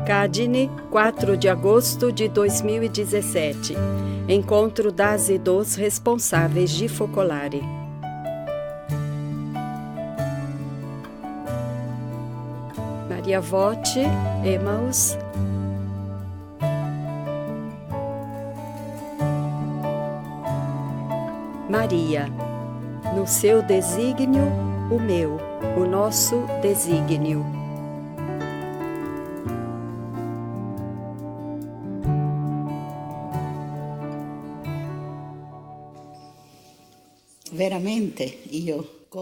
Cadine, 4 de agosto de 2017. Encontro das e dos responsáveis de Focolare. Maria Voce, Emmaus. Maria, no seu desígnio, o meu, o nosso desígnio.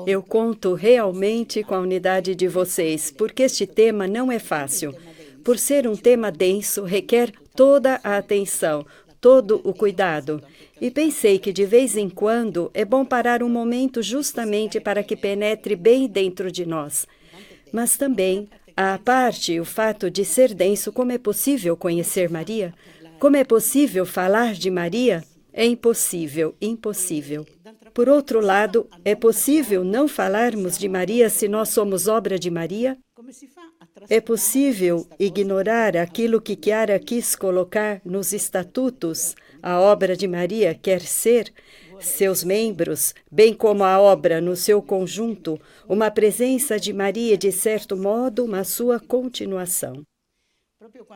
Eu conto realmente com a unidade de vocês, porque este tema não é fácil. Por ser um tema denso, requer toda a atenção, todo o cuidado. E pensei que de vez em quando é bom parar um momento justamente para que penetre bem dentro de nós. Mas também, à parte o fato de ser denso, como é possível conhecer Maria? Como é possível falar de Maria? É impossível, impossível. Por outro lado, é possível não falarmos de Maria se nós somos obra de Maria? É possível ignorar aquilo que Chiara quis colocar nos estatutos? A obra de Maria quer ser, seus membros, bem como a obra no seu conjunto, uma presença de Maria, de certo modo, uma sua continuação.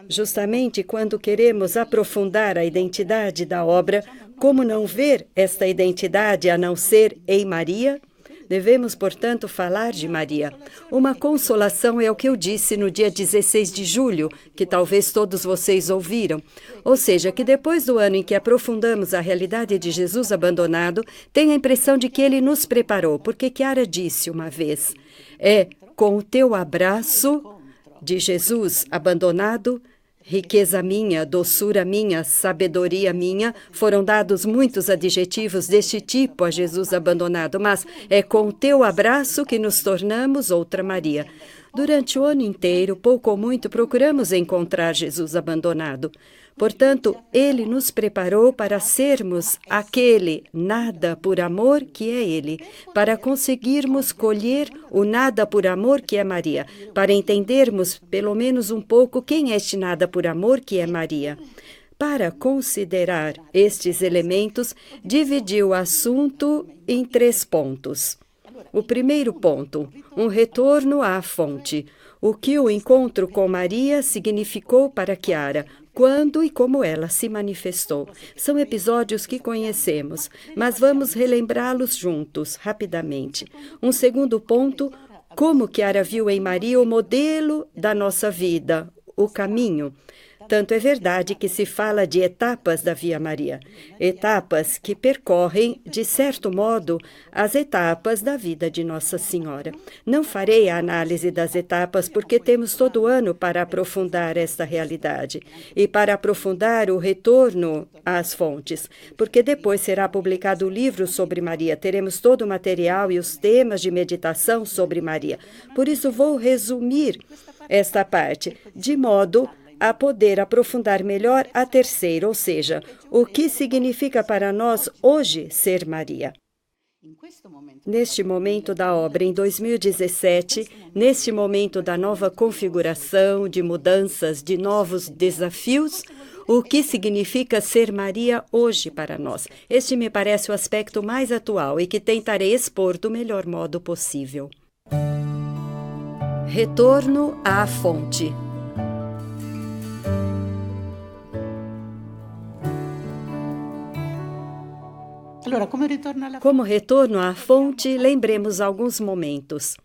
Justamente quando queremos aprofundar a identidade da obra, como não ver esta identidade a não ser em Maria? Devemos, portanto, falar de Maria. Uma consolação é o que eu disse no dia 16 de julho, que talvez todos vocês ouviram. Ou seja, que depois do ano em que aprofundamos a realidade de Jesus abandonado, tenho a impressão de que ele nos preparou, porque Chiara disse uma vez, com o teu abraço de Jesus abandonado, riqueza minha, doçura minha, sabedoria minha, foram dados muitos adjetivos deste tipo a Jesus abandonado, mas é com o teu abraço que nos tornamos outra Maria. Durante o ano inteiro, pouco ou muito, procuramos encontrar Jesus abandonado. Portanto, ele nos preparou para sermos aquele nada por amor que é ele, para conseguirmos colher o nada por amor que é Maria, para entendermos pelo menos um pouco quem é este nada por amor que é Maria. Para considerar estes elementos, dividiu o assunto em 3 pontos. O primeiro ponto, um retorno à fonte. O que o encontro com Maria significou para Chiara, quando e como ela se manifestou. São episódios que conhecemos, mas vamos relembrá-los juntos, rapidamente. Um segundo ponto, como Chiara viu em Maria o modelo da nossa vida, o caminho. Tanto é verdade que se fala de etapas da Via Maria, etapas que percorrem, de certo modo, as etapas da vida de Nossa Senhora. Não farei a análise das etapas porque temos todo o ano para aprofundar esta realidade e para aprofundar o retorno às fontes, porque depois será publicado o livro sobre Maria, teremos todo o material e os temas de meditação sobre Maria. Por isso vou resumir esta parte, de modo a poder aprofundar melhor a terceira, ou seja, o que significa para nós hoje ser Maria. Neste momento da obra, em 2017, neste momento da nova configuração, de mudanças, de novos desafios, o que significa ser Maria hoje para nós? Este me parece o aspecto mais atual e que tentarei expor do melhor modo possível. Retorno à fonte. Como retorno à fonte, lembremos alguns momentos.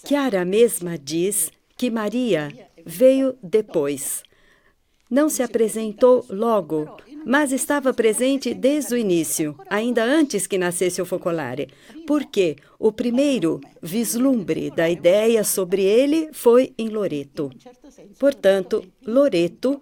Chiara mesma diz que Maria veio depois. Não se apresentou logo, mas estava presente desde o início, ainda antes que nascesse o Focolare, porque o primeiro vislumbre da ideia sobre ele foi em Loreto. Portanto, Loreto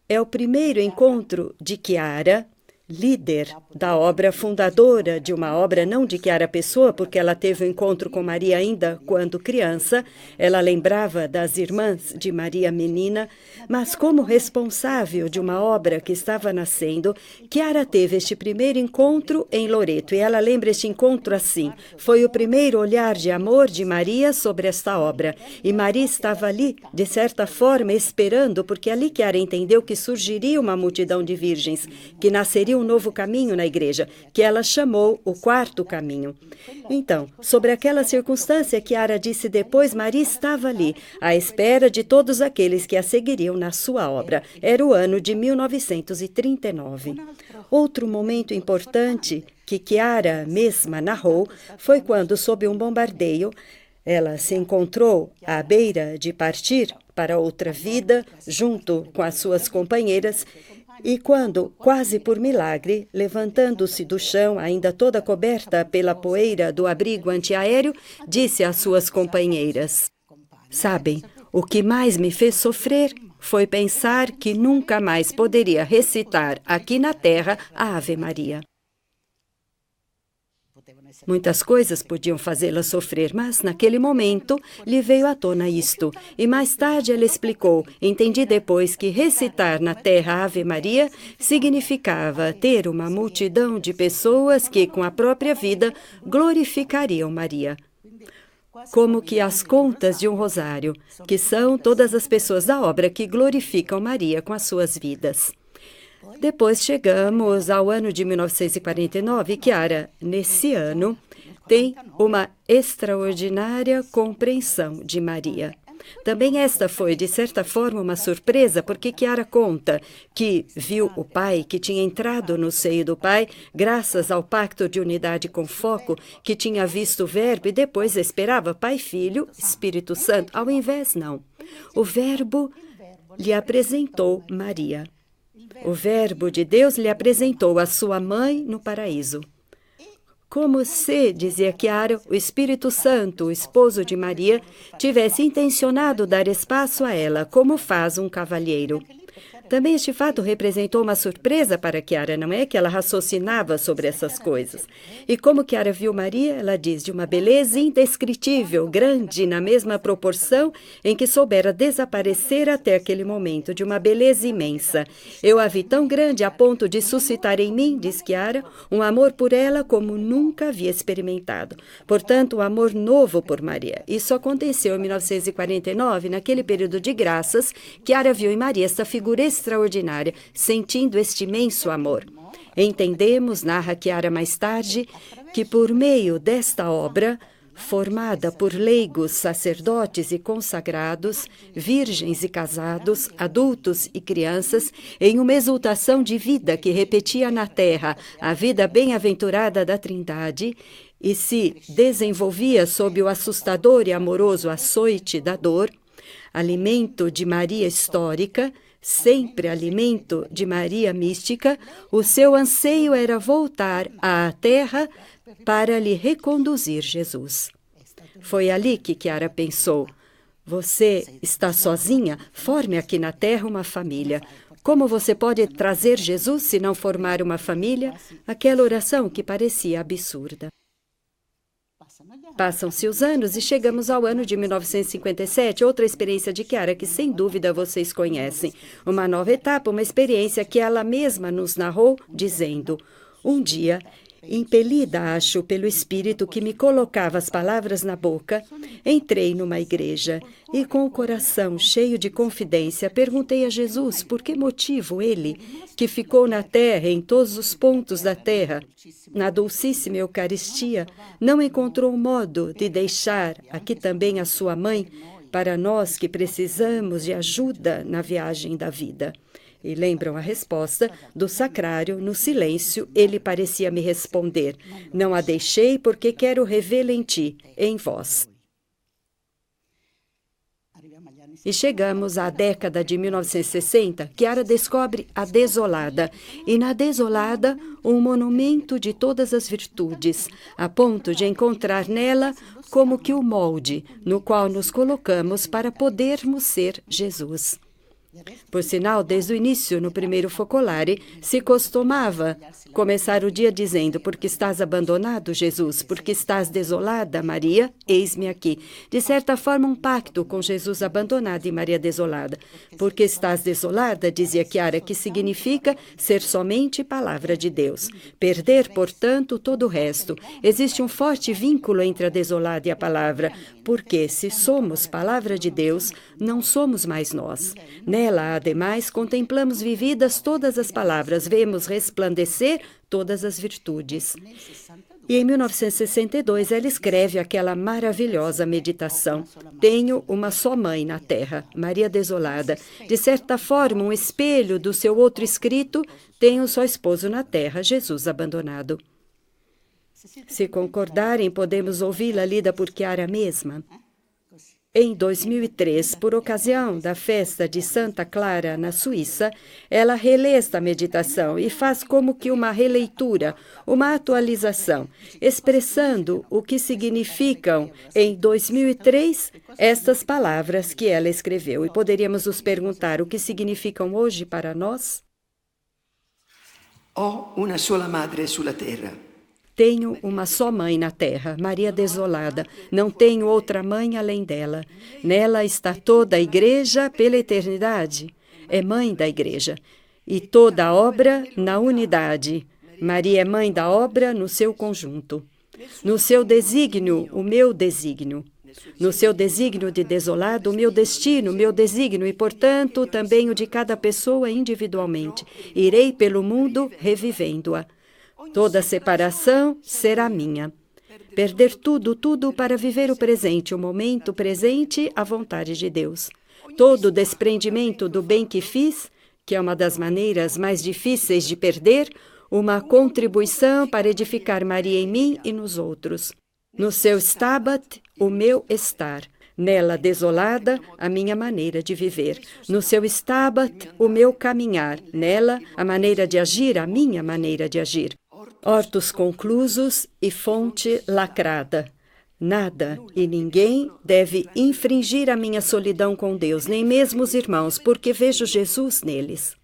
é o primeiro encontro de Chiara, líder da obra, fundadora de uma obra, não de Chiara Pessoa, porque ela teve um encontro com Maria ainda quando criança, ela lembrava das irmãs de Maria menina, mas como responsável de uma obra que estava nascendo, Chiara teve este primeiro encontro em Loreto, e ela lembra este encontro assim: foi o primeiro olhar de amor de Maria sobre esta obra, e Maria estava ali, de certa forma, esperando, porque ali Chiara entendeu que surgiria uma multidão de virgens, que nasceria um novo caminho na igreja, que ela chamou o quarto caminho. Então, sobre aquela circunstância, Chiara disse depois, Maria estava ali, à espera de todos aqueles que a seguiriam na sua obra. Era o ano de 1939. Outro momento importante que Chiara mesma narrou foi quando, sob um bombardeio, ela se encontrou à beira de partir para outra vida, junto com as suas companheiras, e quando, quase por milagre, levantando-se do chão, ainda toda coberta pela poeira do abrigo antiaéreo, disse às suas companheiras: sabem, o que mais me fez sofrer foi pensar que nunca mais poderia recitar aqui na terra a Ave Maria. Muitas coisas podiam fazê-la sofrer, mas naquele momento lhe veio à tona isto. E mais tarde ela explicou: entendi depois que recitar na terra a Ave Maria significava ter uma multidão de pessoas que, com a própria vida, glorificariam Maria. Como que as contas de um rosário, que são todas as pessoas da obra que glorificam Maria com as suas vidas. Depois chegamos ao ano de 1949, e Chiara, nesse ano, tem uma extraordinária compreensão de Maria. Também esta foi, de certa forma, uma surpresa, porque Chiara conta que viu o Pai, que tinha entrado no seio do Pai, graças ao pacto de unidade com foco, que tinha visto o Verbo e depois esperava Pai, Filho, Espírito Santo. Ao invés, não. O Verbo lhe apresentou Maria. O Verbo de Deus lhe apresentou a sua mãe no paraíso. Como se, dizia Chiara, o Espírito Santo, o esposo de Maria, tivesse intencionado dar espaço a ela, como faz um cavalheiro. Também este fato representou uma surpresa para Chiara, não é? Que ela raciocinava sobre essas coisas. E como Chiara viu Maria, ela diz, de uma beleza indescritível, grande, na mesma proporção em que soubera desaparecer até aquele momento, de uma beleza imensa. Eu a vi tão grande a ponto de suscitar em mim, diz Chiara, um amor por ela como nunca havia experimentado. Portanto, um amor novo por Maria. Isso aconteceu em 1949, naquele período de graças, Chiara viu em Maria esta figura extraordinária, sentindo este imenso amor. Entendemos, narra Chiara mais tarde, que por meio desta obra, formada por leigos, sacerdotes e consagrados, virgens e casados, adultos e crianças, em uma exultação de vida que repetia na terra a vida bem-aventurada da Trindade e se desenvolvia sob o assustador e amoroso açoite da dor, alimento de Maria histórica, sempre alimento de Maria mística, o seu anseio era voltar à terra para lhe reconduzir Jesus. Foi ali que Chiara pensou: você está sozinha? Forme aqui na terra uma família. Como você pode trazer Jesus se não formar uma família? Aquela oração que parecia absurda. Passam-se os anos e chegamos ao ano de 1957, outra experiência de Chiara que sem dúvida vocês conhecem. Uma nova etapa, uma experiência que ela mesma nos narrou, dizendo: um dia, impelida, acho, pelo Espírito que me colocava as palavras na boca, entrei numa igreja e, com o coração cheio de confidência, perguntei a Jesus por que motivo ele, que ficou na terra, em todos os pontos da terra, na Dulcíssima Eucaristia, não encontrou modo de deixar aqui também a sua mãe, para nós que precisamos de ajuda na viagem da vida. E lembram a resposta do sacrário, no silêncio, ele parecia me responder: não a deixei porque quero revê-la em ti, em vós. E chegamos à década de 1960, Chiara descobre a Desolada, e na Desolada um monumento de todas as virtudes, a ponto de encontrar nela como que o molde no qual nos colocamos para podermos ser Jesus. Por sinal, desde o início, no primeiro focolare, se costumava começar o dia dizendo: porque estás abandonado, Jesus? Porque estás desolada, Maria? Eis-me aqui. De certa forma, um pacto com Jesus abandonado e Maria desolada. Porque estás desolada, dizia Chiara, que significa ser somente palavra de Deus. Perder, portanto, todo o resto. Existe um forte vínculo entre a desolada e a palavra, porque se somos palavra de Deus, não somos mais nós. Nela, ademais, contemplamos vividas todas as palavras, vemos resplandecer todas as virtudes. E em 1962 ela escreve aquela maravilhosa meditação: Tenho uma só mãe na terra, Maria Desolada. De certa forma, um espelho do seu outro escrito: Tenho um só esposo na terra, Jesus abandonado. Se concordarem, podemos ouvi-la lida por Chiara mesma. Em 2003, por ocasião da festa de Santa Clara, na Suíça, ela relê esta meditação e faz como que uma releitura, uma atualização, expressando o que significam, em 2003, estas palavras que ela escreveu. E poderíamos nos perguntar o que significam hoje para nós? Ho una sola madre sulla terra. Tenho uma só mãe na terra, Maria Desolada. Não tenho outra mãe além dela. Nela está toda a igreja pela eternidade. É mãe da igreja. E toda a obra na unidade. Maria é mãe da obra no seu conjunto. No seu desígnio, o meu desígnio. No seu desígnio de desolado, o meu destino, o meu desígnio, e, portanto, também o de cada pessoa individualmente. Irei pelo mundo revivendo-a. Toda separação será minha. Perder tudo, tudo para viver o presente, o momento presente, a vontade de Deus. Todo desprendimento do bem que fiz, que é uma das maneiras mais difíceis de perder, uma contribuição para edificar Maria em mim e nos outros. No seu Stabat, o meu estar. Nela, desolada, a minha maneira de viver. No seu Stabat, o meu caminhar. Nela, a maneira de agir, a minha maneira de agir. Hortos conclusos e fonte lacrada. Nada e ninguém deve infringir a minha solidão com Deus, nem mesmo os irmãos, porque vejo Jesus neles.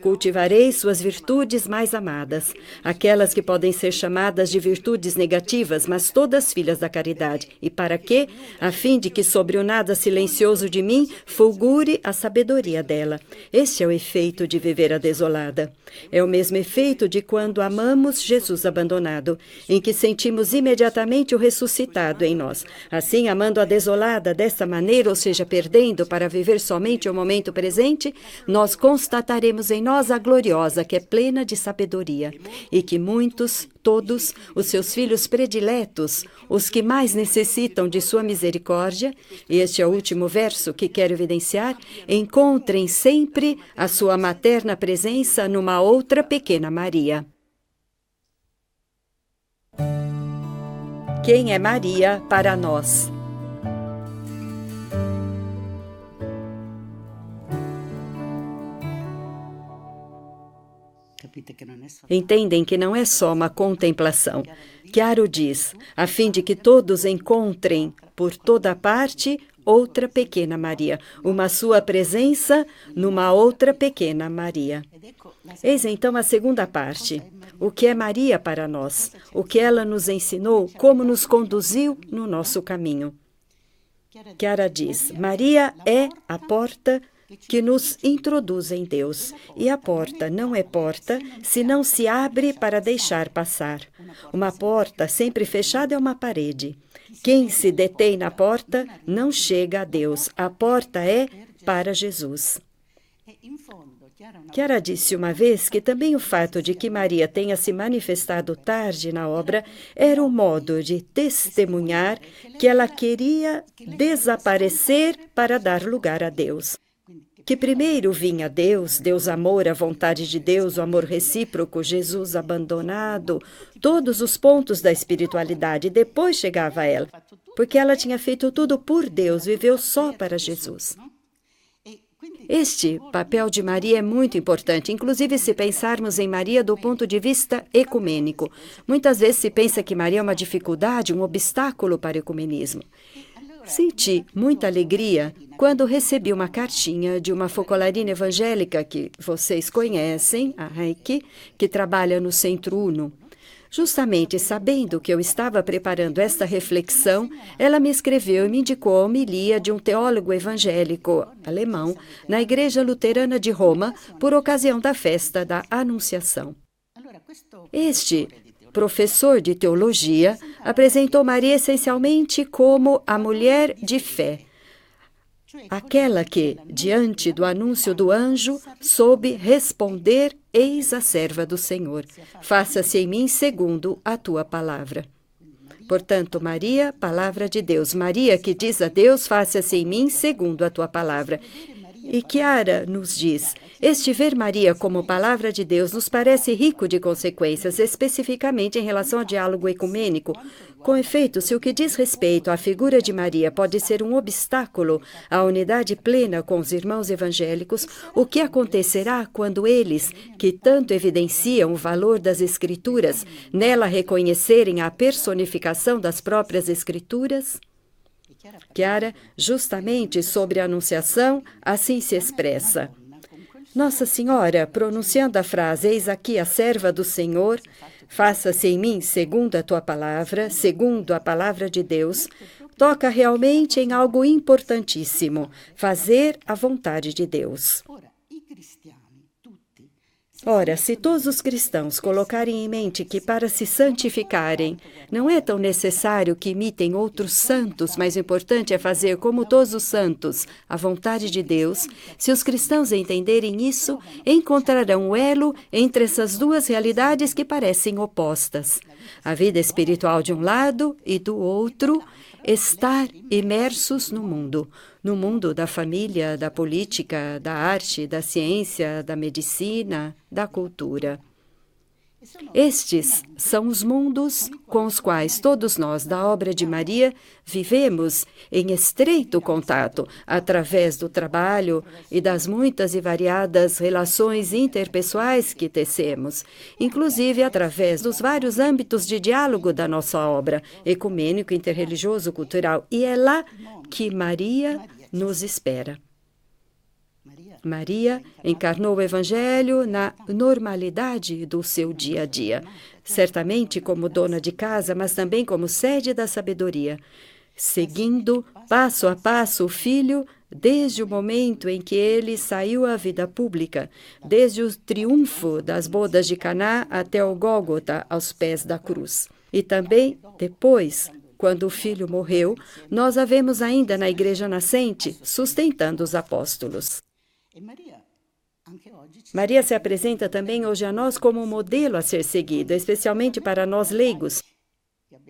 Cultivarei suas virtudes mais amadas, aquelas que podem ser chamadas de virtudes negativas, mas todas filhas da caridade. E para quê? A fim de que sobre o nada silencioso de mim fulgure a sabedoria dela. Este é o efeito de viver a desolada. É o mesmo efeito de quando amamos Jesus abandonado, em que sentimos imediatamente o ressuscitado em nós. Assim, amando a desolada desta maneira, ou seja, perdendo para viver somente o momento presente, nós constataremos em nós a gloriosa, que é plena de sabedoria, e que muitos, todos, os seus filhos prediletos, os que mais necessitam de sua misericórdia, e este é o último verso que quero evidenciar, encontrem sempre a sua materna presença numa outra pequena Maria. Quem é Maria para nós? Entendem que não é só uma contemplação. Chiaro diz, a fim de que todos encontrem por toda parte outra pequena Maria, uma sua presença numa outra pequena Maria. Eis então a segunda parte. O que é Maria para nós? O que ela nos ensinou? Como nos conduziu no nosso caminho? Chiara diz, Maria é a porta que nos introduz em Deus. E a porta não é porta se não se abre para deixar passar. Uma porta sempre fechada é uma parede. Quem se detém na porta não chega a Deus. A porta é para Jesus. Chiara disse uma vez que também o fato de que Maria tenha se manifestado tarde na obra era um modo de testemunhar que ela queria desaparecer para dar lugar a Deus. Que primeiro vinha Deus, Deus amor, a vontade de Deus, o amor recíproco, Jesus abandonado, todos os pontos da espiritualidade, e depois chegava ela, porque ela tinha feito tudo por Deus, viveu só para Jesus. Este papel de Maria é muito importante, inclusive se pensarmos em Maria do ponto de vista ecumênico. Muitas vezes se pensa que Maria é uma dificuldade, um obstáculo para o ecumenismo. Senti muita alegria quando recebi uma cartinha de uma focolarina evangélica que vocês conhecem, a Heike, que trabalha no Centro Uno. Justamente sabendo que eu estava preparando esta reflexão, ela me escreveu e me indicou a homilia de um teólogo evangélico alemão na Igreja Luterana de Roma por ocasião da festa da Anunciação. Este professor de teologia apresentou Maria essencialmente como a mulher de fé, aquela que, diante do anúncio do anjo, soube responder: eis a serva do Senhor, faça-se em mim segundo a tua palavra. Portanto, Maria, palavra de Deus. Maria que diz a Deus: faça-se em mim segundo a tua palavra. E Chiara nos diz: este ver Maria como palavra de Deus nos parece rico de consequências, especificamente em relação ao diálogo ecumênico. Com efeito, se o que diz respeito à figura de Maria pode ser um obstáculo à unidade plena com os irmãos evangélicos, o que acontecerá quando eles, que tanto evidenciam o valor das Escrituras, nela reconhecerem a personificação das próprias Escrituras? Chiara, justamente sobre a Anunciação, assim se expressa: Nossa Senhora, pronunciando a frase, eis aqui a serva do Senhor, faça-se em mim segundo a tua palavra, segundo a palavra de Deus, toca realmente em algo importantíssimo: fazer a vontade de Deus. Ora, se todos os cristãos colocarem em mente que para se santificarem não é tão necessário que imitem outros santos, mas o importante é fazer como todos os santos a vontade de Deus, se os cristãos entenderem isso, encontrarão um elo entre essas duas realidades que parecem opostas. A vida espiritual de um lado e do outro, estar imersos no mundo da família, da política, da arte, da ciência, da medicina, da cultura. Estes são os mundos com os quais todos nós, da obra de Maria, vivemos em estreito contato, através do trabalho e das muitas e variadas relações interpessoais que tecemos, inclusive através dos vários âmbitos de diálogo da nossa obra, ecumênico, interreligioso, cultural. E é lá que Maria nos espera. Maria encarnou o Evangelho na normalidade do seu dia a dia, certamente como dona de casa, mas também como sede da sabedoria, seguindo passo a passo o Filho desde o momento em que ele saiu à vida pública, desde o triunfo das bodas de Caná até o Gólgota, aos pés da cruz. E também depois, quando o Filho morreu, nós a vemos ainda na Igreja nascente, sustentando os apóstolos. Maria se apresenta também hoje a nós como um modelo a ser seguido, especialmente para nós leigos,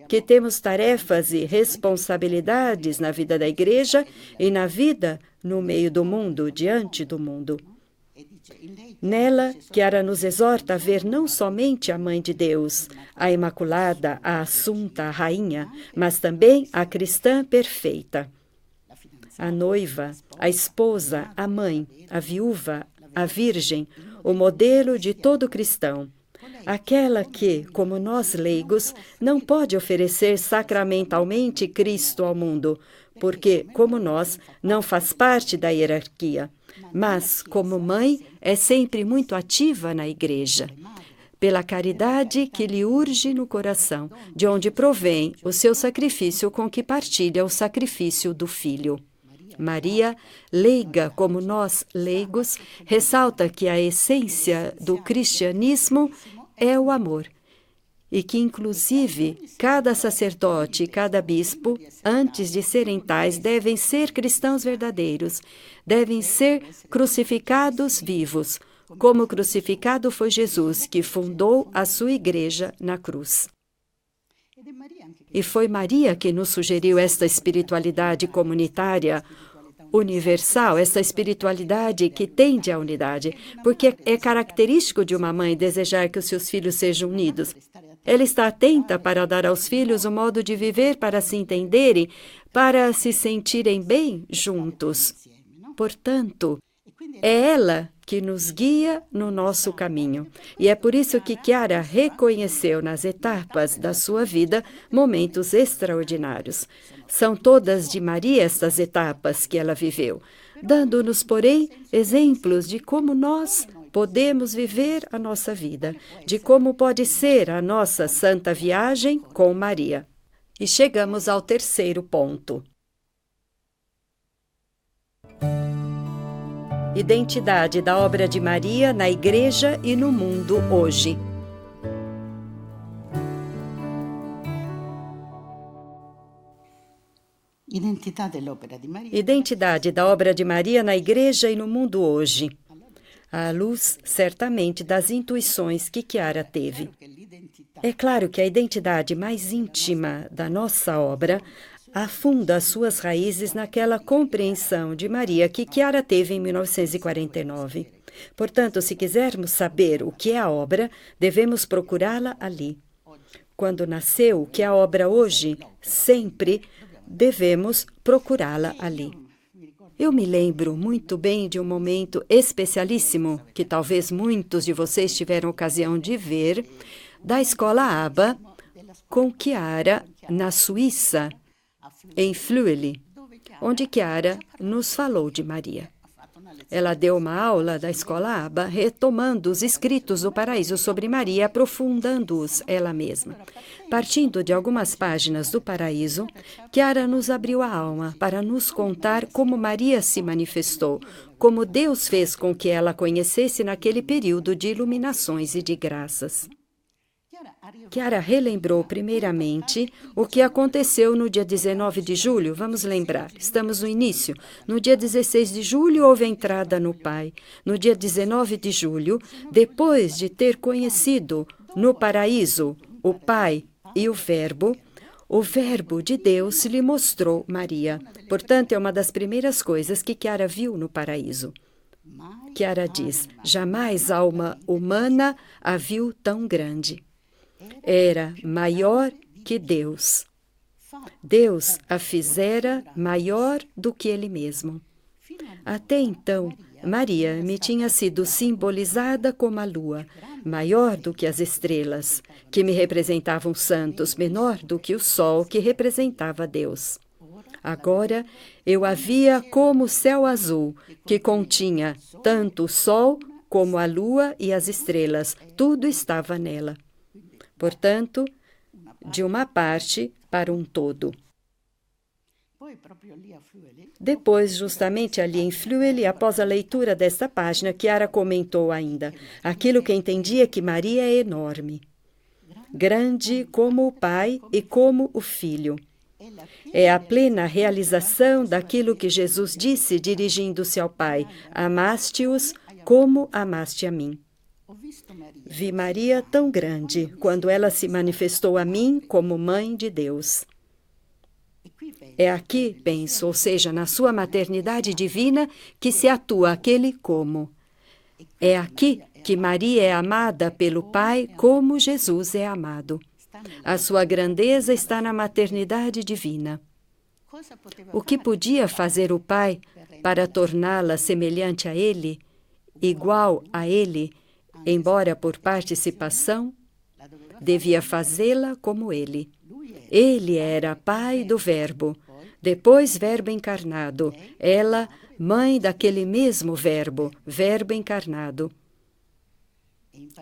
que temos tarefas e responsabilidades na vida da Igreja e na vida no meio do mundo, diante do mundo. Nela, Chiara nos exorta a ver não somente a Mãe de Deus, a Imaculada, a Assunta, a Rainha, mas também a cristã perfeita. A noiva, a esposa, a mãe, a viúva, a virgem, o modelo de todo cristão. Aquela que, como nós leigos, não pode oferecer sacramentalmente Cristo ao mundo, porque, como nós, não faz parte da hierarquia, mas, como mãe, é sempre muito ativa na Igreja, pela caridade que lhe urge no coração, de onde provém o seu sacrifício com que partilha o sacrifício do Filho. Maria, leiga como nós leigos, ressalta que a essência do cristianismo é o amor, e que, inclusive, cada sacerdote e cada bispo, antes de serem tais, devem ser cristãos verdadeiros, devem ser crucificados vivos, como crucificado foi Jesus, que fundou a sua igreja na cruz. E foi Maria que nos sugeriu esta espiritualidade comunitária, universal, essa espiritualidade que tende à unidade, porque é característico de uma mãe desejar que os seus filhos sejam unidos. Ela está atenta para dar aos filhos um modo de viver para se entenderem, para se sentirem bem juntos. Portanto, É ela que nos guia no nosso caminho. E é por isso que Chiara reconheceu nas etapas da sua vida momentos extraordinários. São todas de Maria estas etapas que ela viveu, dando-nos, porém, exemplos de como nós podemos viver a nossa vida, de como pode ser a nossa santa viagem com Maria. E chegamos ao terceiro ponto. Identidade da obra de Maria na Igreja e no mundo hoje. Identidade da obra de Maria na Igreja e no mundo hoje. À luz, certamente, das intuições que Chiara teve. É claro que a identidade mais íntima da nossa obra afunda as suas raízes naquela compreensão de Maria que Chiara teve em 1949. Portanto, se quisermos saber o que é a obra, devemos procurá-la ali. Quando nasceu o que é a obra hoje, sempre devemos procurá-la ali. Eu me lembro muito bem de um momento especialíssimo, que talvez muitos de vocês tiveram ocasião de ver, da escola ABA com Chiara na Suíça, em Flüeli, onde Chiara nos falou de Maria. Ela deu uma aula da escola ABA, retomando os escritos do Paraíso sobre Maria, aprofundando-os ela mesma. Partindo de algumas páginas do Paraíso, Chiara nos abriu a alma para nos contar como Maria se manifestou, como Deus fez com que ela conhecesse naquele período de iluminações e de graças. Chiara relembrou primeiramente o que aconteceu no dia 19 de julho. Vamos lembrar, estamos no início. No dia 16 de julho houve a entrada no Pai. No dia 19 de julho, depois de ter conhecido no paraíso o Pai e o Verbo de Deus lhe mostrou Maria. Portanto, é uma das primeiras coisas que Chiara viu no paraíso. Chiara diz, jamais alma humana a viu tão grande. Era maior que Deus. Deus a fizera maior do que Ele mesmo. Até então, Maria me tinha sido simbolizada como a lua, maior do que as estrelas, que me representavam santos, menor do que o sol, que representava Deus. Agora, eu a via como o céu azul, que continha tanto o sol como a lua e as estrelas. Tudo estava nela. Portanto, de uma parte para um todo. Depois, justamente ali em Flüeli, após a leitura desta página, Chiara comentou ainda, aquilo que entendi é que Maria é enorme, grande como o Pai e como o Filho. É a plena realização daquilo que Jesus disse dirigindo-se ao Pai, amaste-os como amaste a mim. Vi Maria tão grande quando ela se manifestou a mim como Mãe de Deus. É aqui, penso, ou seja, na sua maternidade divina, que se atua aquele como. É aqui que Maria é amada pelo Pai como Jesus é amado. A sua grandeza está na maternidade divina. O que podia fazer o Pai para torná-la semelhante a Ele, igual a Ele, embora por participação, devia fazê-la como Ele. Ele era Pai do Verbo, depois Verbo encarnado, ela, mãe daquele mesmo Verbo, Verbo encarnado.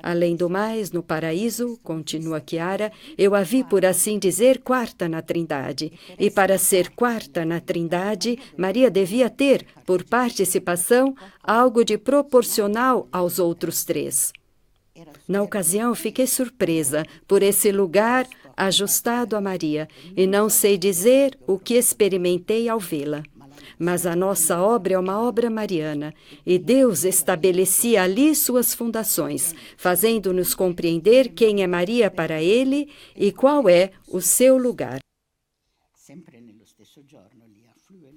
Além do mais, no paraíso, continua Chiara, eu a vi, por assim dizer, quarta na Trindade. E para ser quarta na Trindade, Maria devia ter, por participação, algo de proporcional aos outros três. Na ocasião, fiquei surpresa por esse lugar ajustado a Maria, e não sei dizer o que experimentei ao vê-la. Mas a nossa obra é uma obra mariana, e Deus estabelecia ali suas fundações, fazendo-nos compreender quem é Maria para Ele e qual é o seu lugar.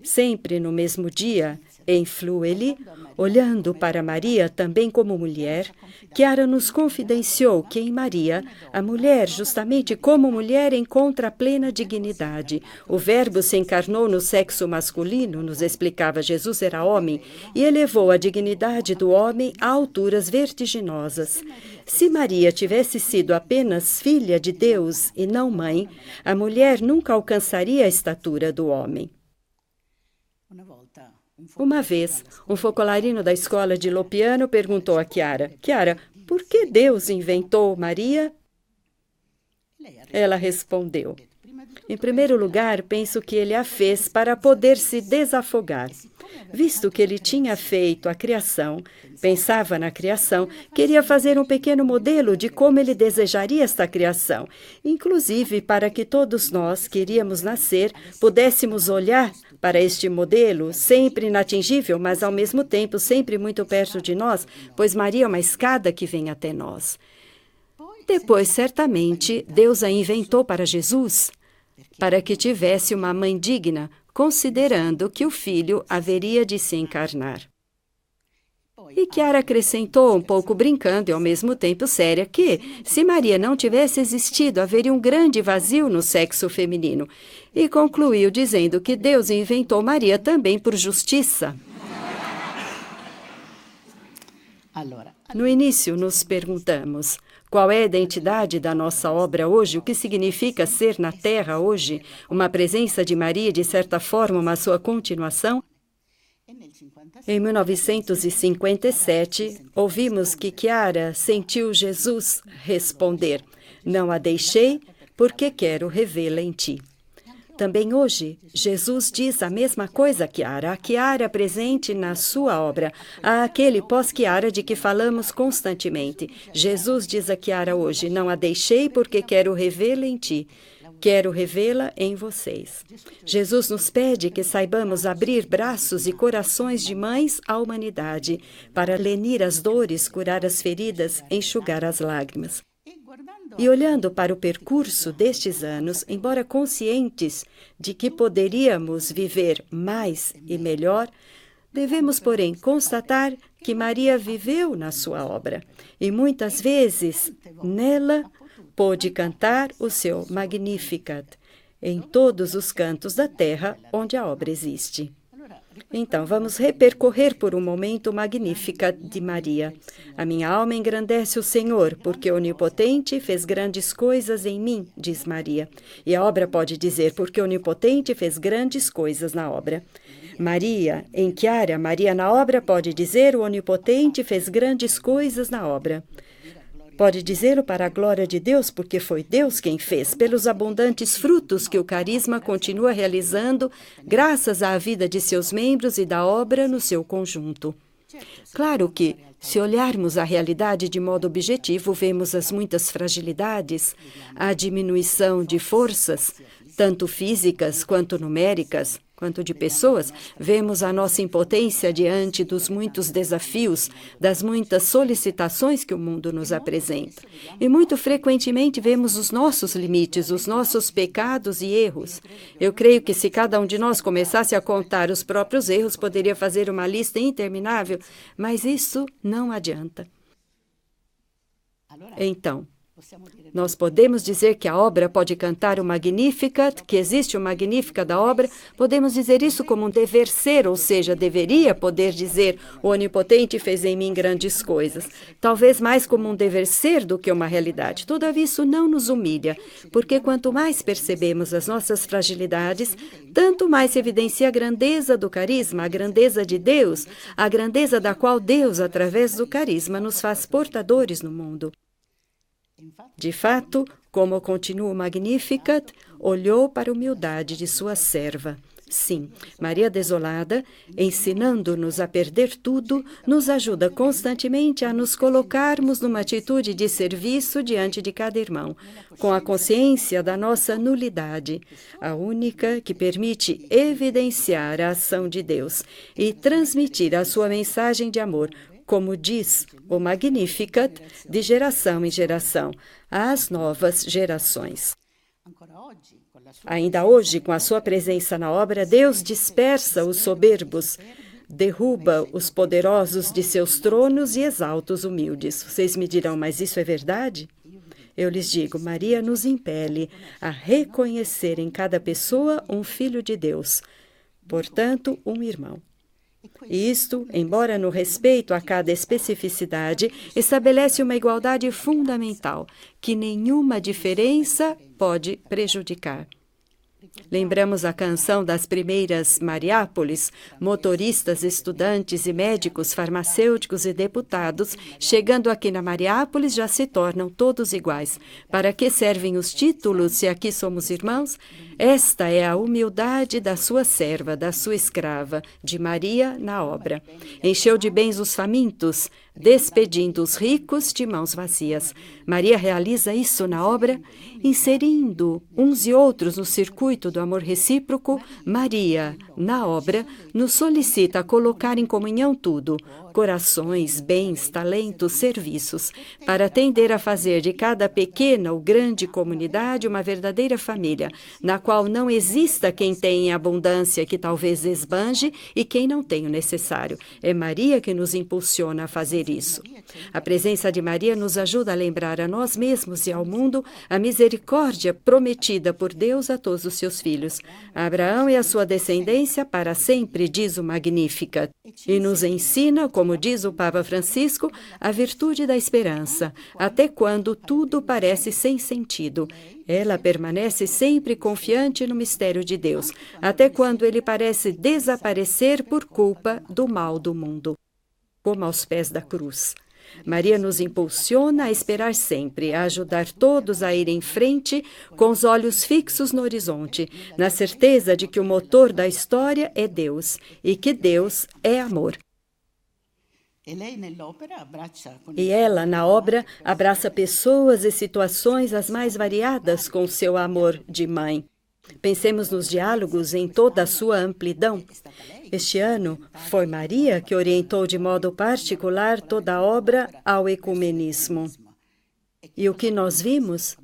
Sempre no mesmo dia, em Flueli, olhando para Maria também como mulher, Chiara nos confidenciou que em Maria, a mulher, justamente como mulher, encontra a plena dignidade. O Verbo se encarnou no sexo masculino, nos explicava, Jesus era homem, e elevou a dignidade do homem a alturas vertiginosas. Se Maria tivesse sido apenas filha de Deus e não mãe, a mulher nunca alcançaria a estatura do homem. Uma vez, um focolarino da escola de Lopiano perguntou a Chiara, Chiara, por que Deus inventou Maria? Ela respondeu, em primeiro lugar, penso que ele a fez para poder se desafogar. Visto que ele tinha feito a criação, pensava na criação, queria fazer um pequeno modelo de como ele desejaria esta criação, inclusive para que todos nós que iríamos nascer pudéssemos olhar para este modelo, sempre inatingível, mas ao mesmo tempo sempre muito perto de nós, pois Maria é uma escada que vem até nós. Depois, certamente, Deus a inventou para Jesus, para que tivesse uma mãe digna, considerando que o filho haveria de se encarnar. E Chiara acrescentou, um pouco brincando e ao mesmo tempo séria, que, se Maria não tivesse existido, haveria um grande vazio no sexo feminino. E concluiu dizendo que Deus inventou Maria também por justiça. No início, nos perguntamos, qual é a identidade da nossa obra hoje? O que significa ser na Terra hoje? Uma presença de Maria, de certa forma, uma sua continuação? Em 1957, ouvimos que Chiara sentiu Jesus responder, não a deixei porque quero revê-la em ti. Também hoje, Jesus diz a mesma coisa a Chiara presente na sua obra, a aquele pós-Chiara de que falamos constantemente. Jesus diz a Chiara hoje, não a deixei porque quero revê-la em ti. Quero revê-la em vocês. Jesus nos pede que saibamos abrir braços e corações de mães à humanidade, para lenir as dores, curar as feridas, enxugar as lágrimas. E olhando para o percurso destes anos, embora conscientes de que poderíamos viver mais e melhor, devemos, porém, constatar que Maria viveu na sua obra e muitas vezes nela pôde cantar o seu Magnificat em todos os cantos da terra onde a obra existe. Então, vamos repercorrer por um momento o Magnificat de Maria. A minha alma engrandece o Senhor, porque o Onipotente fez grandes coisas em mim, diz Maria. E a obra pode dizer, porque o Onipotente fez grandes coisas na obra. Maria, em Chiara, Maria na obra pode dizer, o Onipotente fez grandes coisas na obra. Pode dizê-lo para a glória de Deus, porque foi Deus quem fez, pelos abundantes frutos que o carisma continua realizando, graças à vida de seus membros e da obra no seu conjunto. Claro que, se olharmos a realidade de modo objetivo, vemos as muitas fragilidades, a diminuição de forças, tanto físicas quanto numéricas, quanto de pessoas, vemos a nossa impotência diante dos muitos desafios, das muitas solicitações que o mundo nos apresenta. E muito frequentemente vemos os nossos limites, os nossos pecados e erros. Eu creio que se cada um de nós começasse a contar os próprios erros, poderia fazer uma lista interminável, mas isso não adianta. Então, nós podemos dizer que a obra pode cantar o Magnificat, que existe o Magnificat da obra, podemos dizer isso como um dever ser, ou seja, deveria poder dizer o Onipotente fez em mim grandes coisas. Talvez mais como um dever ser do que uma realidade. Todavia, isso não nos humilha, porque quanto mais percebemos as nossas fragilidades, tanto mais se evidencia a grandeza do carisma, a grandeza de Deus, a grandeza da qual Deus, através do carisma, nos faz portadores no mundo. De fato, como continua o Magnificat, olhou para a humildade de sua serva. Sim, Maria Desolada, ensinando-nos a perder tudo, nos ajuda constantemente a nos colocarmos numa atitude de serviço diante de cada irmão, com a consciência da nossa nulidade, a única que permite evidenciar a ação de Deus e transmitir a sua mensagem de amor, como diz o Magnificat, de geração em geração, às novas gerações. Ainda hoje, com a sua presença na obra, Deus dispersa os soberbos, derruba os poderosos de seus tronos e exalta os humildes. Vocês me dirão, mas isso é verdade? Eu lhes digo, Maria nos impele a reconhecer em cada pessoa um filho de Deus, portanto, um irmão. E isto, embora no respeito a cada especificidade, estabelece uma igualdade fundamental, que nenhuma diferença pode prejudicar. Lembramos a canção das primeiras Mariápolis, motoristas, estudantes e médicos, farmacêuticos e deputados, chegando aqui na Mariápolis, já se tornam todos iguais. Para que servem os títulos se aqui somos irmãos? Esta é a humildade da sua serva, da sua escrava, de Maria na obra. Encheu de bens os famintos, despedindo os ricos de mãos vazias. Maria realiza isso na obra, inserindo uns e outros no circuito do amor recíproco. Maria, na obra, nos solicita a colocar em comunhão tudo, corações, bens, talentos, serviços, para tender a fazer de cada pequena ou grande comunidade uma verdadeira família, na qual não exista quem tem abundância que talvez esbanje e quem não tem o necessário. É Maria que nos impulsiona a fazer isso. A presença de Maria nos ajuda a lembrar a nós mesmos e ao mundo a misericórdia prometida por Deus a todos os seus filhos. A Abraão e a sua descendência para sempre, diz o Magnífica, e nos ensina, como diz o Papa Francisco, a virtude da esperança, até quando tudo parece sem sentido. Ela permanece sempre confiante no mistério de Deus, até quando ele parece desaparecer por culpa do mal do mundo, como aos pés da cruz. Maria nos impulsiona a esperar sempre, a ajudar todos a ir em frente com os olhos fixos no horizonte, na certeza de que o motor da história é Deus e que Deus é amor. E ela, na obra, abraça pessoas e situações as mais variadas com seu amor de mãe. Pensemos nos diálogos em toda a sua amplidão. Este ano, foi Maria que orientou de modo particular toda a obra ao ecumenismo. E o que nós vimos?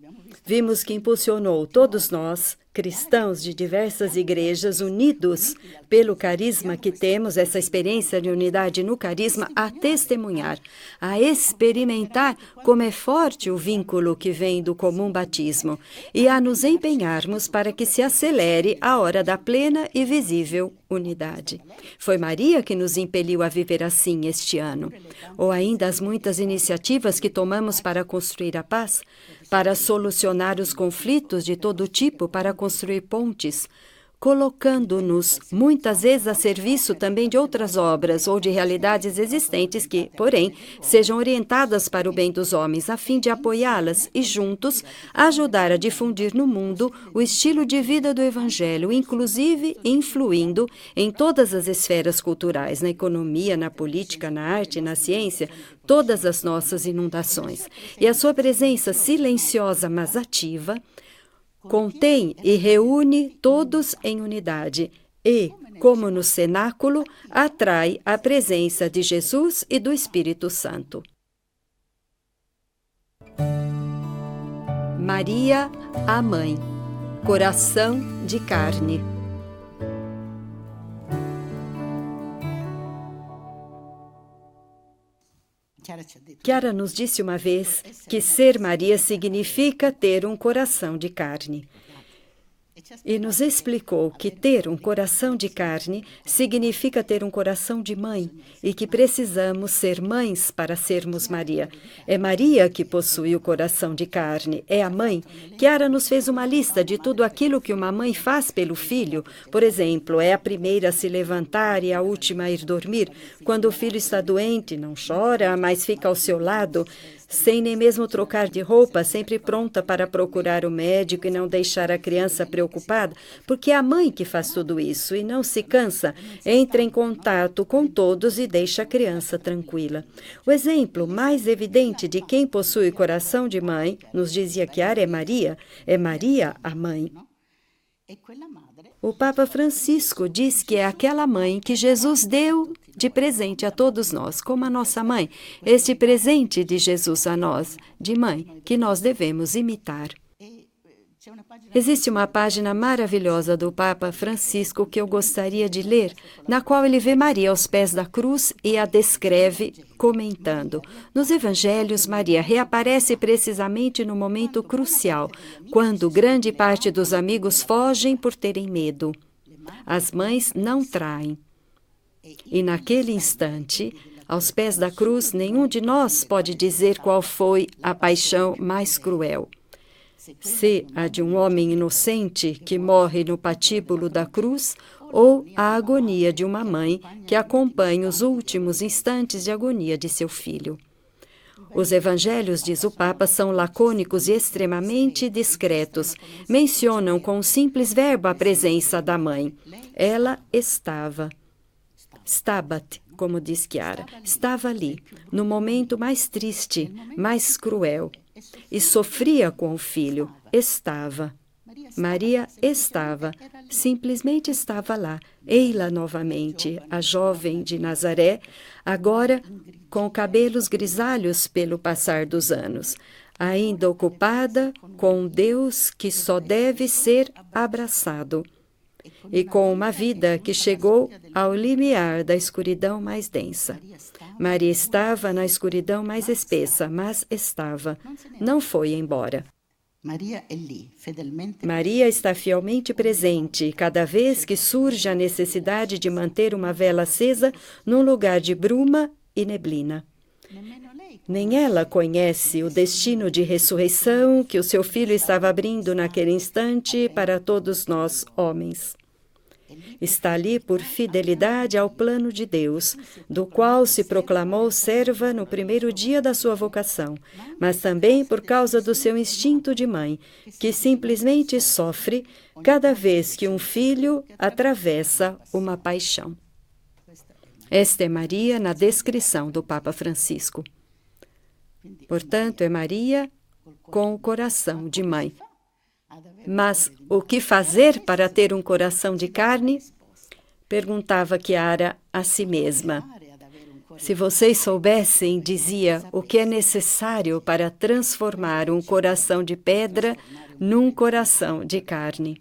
Vimos que impulsionou todos nós, cristãos de diversas igrejas, unidos pelo carisma que temos, essa experiência de unidade no carisma, a testemunhar, a experimentar como é forte o vínculo que vem do comum batismo e a nos empenharmos para que se acelere a hora da plena e visível unidade. Foi Maria que nos impeliu a viver assim este ano. Ou ainda as muitas iniciativas que tomamos para construir a paz, para solucionar os conflitos de todo tipo, para construir pontes, colocando-nos muitas vezes a serviço também de outras obras ou de realidades existentes que, porém, sejam orientadas para o bem dos homens, a fim de apoiá-las e, juntos, ajudar a difundir no mundo o estilo de vida do Evangelho, inclusive influindo em todas as esferas culturais, na economia, na política, na arte, na ciência, todas as nossas inundações. E a sua presença silenciosa, mas ativa, contém e reúne todos em unidade e, como no cenáculo, atrai a presença de Jesus e do Espírito Santo. Maria, a Mãe, coração de carne. Chiara nos disse uma vez que ser Maria significa ter um coração de carne. E nos explicou que ter um coração de carne significa ter um coração de mãe e que precisamos ser mães para sermos Maria. É Maria que possui o coração de carne, é a mãe. Chiara nos fez uma lista de tudo aquilo que uma mãe faz pelo filho. Por exemplo, é a primeira a se levantar e a última a ir dormir. Quando o filho está doente, não chora, mas fica ao seu lado, sem nem mesmo trocar de roupa, sempre pronta para procurar o médico e não deixar a criança preocupada, porque é a mãe que faz tudo isso e não se cansa, entra em contato com todos e deixa a criança tranquila. O exemplo mais evidente de quem possui coração de mãe, nos dizia Chiara, é Maria a mãe. O Papa Francisco diz que é aquela mãe que Jesus deu de presente a todos nós, como a nossa mãe. Este presente de Jesus a nós, de mãe, que nós devemos imitar. Existe uma página maravilhosa do Papa Francisco que eu gostaria de ler, na qual ele vê Maria aos pés da cruz e a descreve comentando. Nos Evangelhos, Maria reaparece precisamente no momento crucial, quando grande parte dos amigos fogem por terem medo. As mães não traem. E naquele instante, aos pés da cruz, nenhum de nós pode dizer qual foi a paixão mais cruel. Se a de um homem inocente que morre no patíbulo da cruz, ou a agonia de uma mãe que acompanha os últimos instantes de agonia de seu filho. Os evangelhos, diz o Papa, são lacônicos e extremamente discretos. Mencionam com um simples verbo a presença da mãe. Ela estava. Stabat, como diz Chiara, estava ali, no momento mais triste, mais cruel. E sofria com o filho. Estava. Maria estava. Simplesmente estava lá. Ei-la novamente, a jovem de Nazaré, agora com cabelos grisalhos pelo passar dos anos, ainda ocupada com um Deus que só deve ser abraçado, e com uma vida que chegou ao limiar da escuridão mais densa. Maria estava na escuridão mais espessa, mas estava. Não foi embora. Maria está fielmente presente cada vez que surge a necessidade de manter uma vela acesa num lugar de bruma e neblina. Nem ela conhece o destino de ressurreição que o seu filho estava abrindo naquele instante para todos nós, homens. Está ali por fidelidade ao plano de Deus, do qual se proclamou serva no primeiro dia da sua vocação, mas também por causa do seu instinto de mãe, que simplesmente sofre cada vez que um filho atravessa uma paixão. Esta é Maria na descrição do Papa Francisco. Portanto, é Maria com o coração de mãe. Mas o que fazer para ter um coração de carne? Perguntava Chiara a si mesma. Se vocês soubessem, dizia, o que é necessário para transformar um coração de pedra num coração de carne.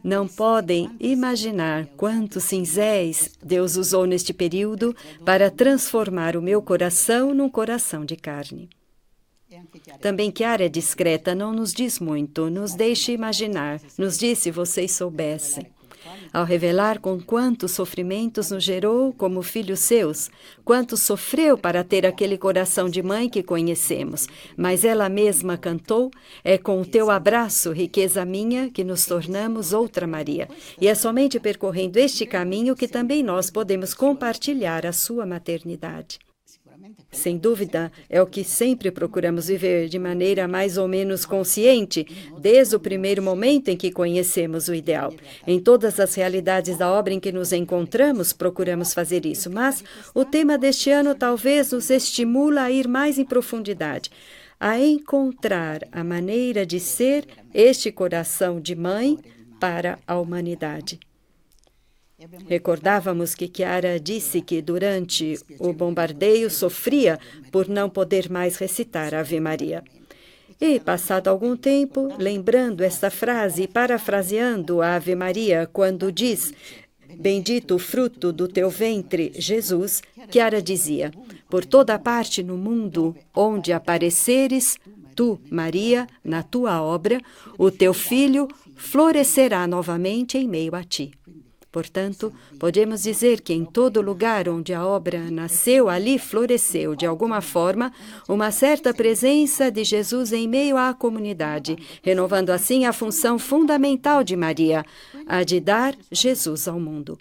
Não podem imaginar quantos cinzéis Deus usou neste período para transformar o meu coração num coração de carne. Também Chiara é discreta, não nos diz muito, nos deixa imaginar, nos diz se vocês soubessem. Ao revelar com quantos sofrimentos nos gerou como filhos seus, quanto sofreu para ter aquele coração de mãe que conhecemos, mas ela mesma cantou, é com o teu abraço, riqueza minha, que nos tornamos outra Maria. E é somente percorrendo este caminho que também nós podemos compartilhar a sua maternidade. Sem dúvida, é o que sempre procuramos viver de maneira mais ou menos consciente, desde o primeiro momento em que conhecemos o ideal. Em todas as realidades da obra em que nos encontramos, procuramos fazer isso, mas o tema deste ano talvez nos estimula a ir mais em profundidade, a encontrar a maneira de ser este coração de mãe para a humanidade. Recordávamos que Chiara disse que durante o bombardeio sofria por não poder mais recitar a Ave Maria. E, passado algum tempo, lembrando esta frase e parafraseando a Ave Maria quando diz bendito o fruto do teu ventre, Jesus, Chiara dizia, por toda parte no mundo onde apareceres, tu, Maria, na tua obra, o teu filho florescerá novamente em meio a ti. Portanto, podemos dizer que em todo lugar onde a obra nasceu, ali floresceu, de alguma forma, uma certa presença de Jesus em meio à comunidade, renovando assim a função fundamental de Maria, a de dar Jesus ao mundo.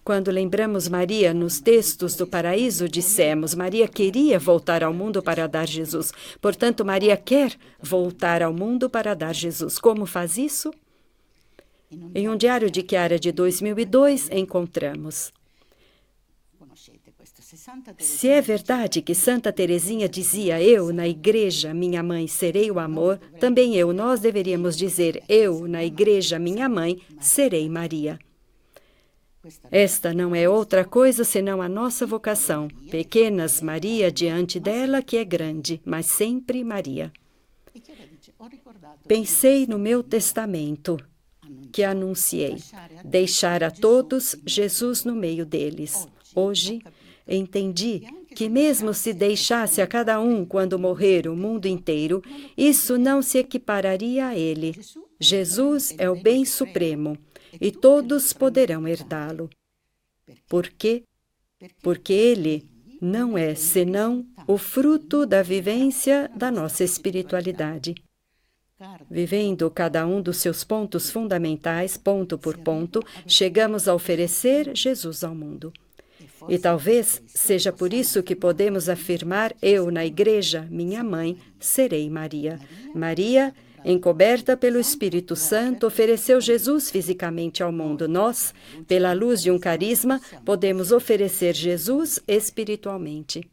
Quando lembramos Maria nos textos do paraíso, dissemos, Maria queria voltar ao mundo para dar Jesus. Portanto, Maria quer voltar ao mundo para dar Jesus. Como faz isso? Em um diário de Chiara de 2002, encontramos. Se é verdade que Santa Teresinha dizia, eu, na igreja, minha mãe, serei o amor, também nós deveríamos dizer, eu, na igreja, minha mãe, serei Maria. Esta não é outra coisa senão a nossa vocação. Pequenas Maria diante dela, que é grande, mas sempre Maria. Pensei no meu testamento, que anunciei, deixar a todos Jesus no meio deles. Hoje, entendi que mesmo se deixasse a cada um quando morrer o mundo inteiro, isso não se equipararia a ele. Jesus é o bem supremo e todos poderão herdá-lo. Por quê? Porque ele não é senão o fruto da vivência da nossa espiritualidade. Vivendo cada um dos seus pontos fundamentais, ponto por ponto, chegamos a oferecer Jesus ao mundo. E talvez seja por isso que podemos afirmar: eu, na igreja, minha mãe, serei Maria. Maria, encoberta pelo Espírito Santo, ofereceu Jesus fisicamente ao mundo. Nós, pela luz de um carisma, podemos oferecer Jesus espiritualmente.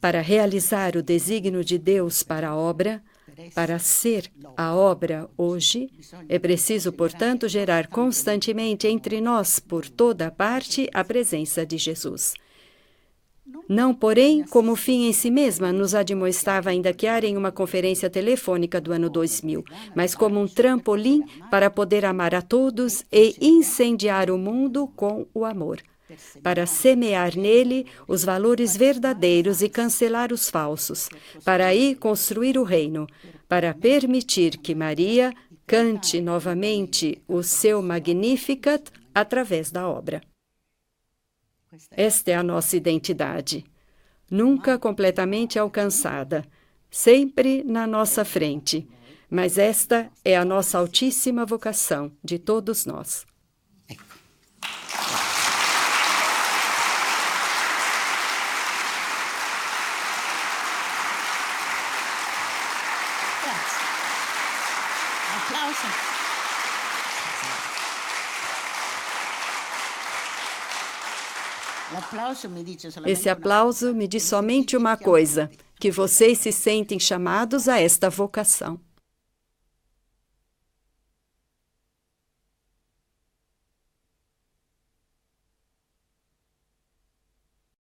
Para realizar o desígnio de Deus para a obra, para ser a obra hoje, é preciso, portanto, gerar constantemente entre nós, por toda parte, a presença de Jesus. Não, porém, como fim em si mesma, nos admoestava ainda Chiara em uma conferência telefônica do ano 2000, mas como um trampolim para poder amar a todos e incendiar o mundo com o amor, para semear nele os valores verdadeiros e cancelar os falsos, para aí construir o reino, para permitir que Maria cante novamente o seu Magnificat através da obra. Esta é a nossa identidade, nunca completamente alcançada, sempre na nossa frente, mas esta é a nossa altíssima vocação de todos nós. Esse aplauso me diz somente uma coisa: que vocês se sentem chamados a esta vocação.